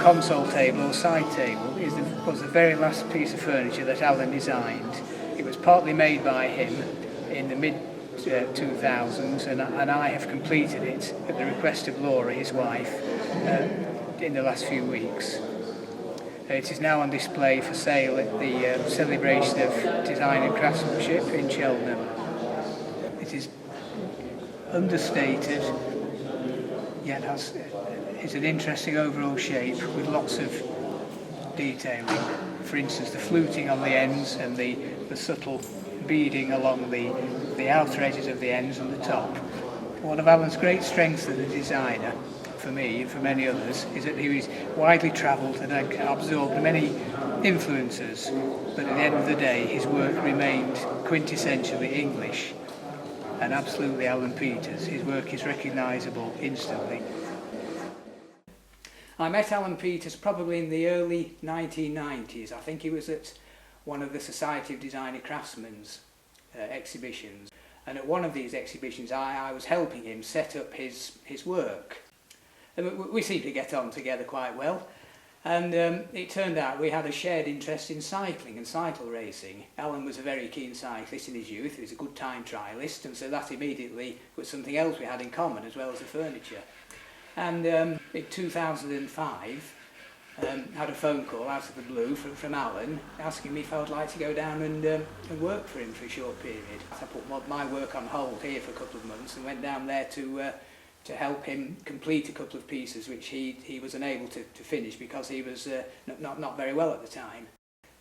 console table or side table was the very last piece of furniture that Alan designed. It was partly made by him in the mid-2000s and I have completed it at the request of Laura, his wife, in the last few weeks. It is now on display for sale at the Celebration of Design and Craftsmanship in Cheltenham. It is understated, yet is an interesting overall shape with lots of detailing. For instance, the fluting on the ends and the subtle beading along the outer edges of the ends and the top. One of Alan's great strengths as a designer, for me and for many others, is that he was widely travelled and absorbed many influences, but at the end of the day his work remained quintessentially English and absolutely Alan Peters. His work is recognisable instantly. I met Alan Peters probably in the early 1990s. I think he was at one of the Society of Designer Craftsmen's exhibitions, and at one of these exhibitions I was helping him set up his work. And we seemed to get on together quite well, and it turned out we had a shared interest in cycling and cycle racing. Alan was a very keen cyclist in his youth. He was a good time trialist, and so that immediately was something else we had in common as well as the furniture. And in 2005 had a phone call out of the blue from Alan asking me if I would like to go down and work for him for a short period. I put my work on hold here for a couple of months and went down there to help him complete a couple of pieces which he was unable to finish because he was not very well at the time.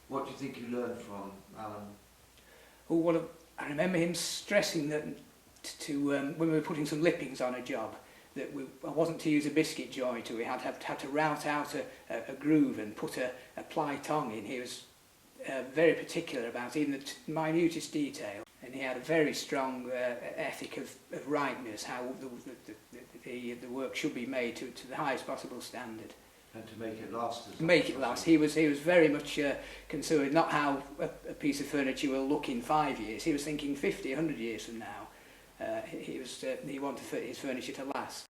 What do you think you learned from Alan? Oh, well, I remember him stressing that when we were putting some lippings on a job, that I wasn't to use a biscuit joint, or we had to route out a groove and put a ply tongue in. He was very particular about even the minutest detail, and he had a very strong ethic of rightness, how the work should be made to the highest possible standard. And to make it last. Make it last. He was very much concerned not how a piece of furniture will look in 5 years. He was thinking 50, 100 years from now. He wanted his furniture to last.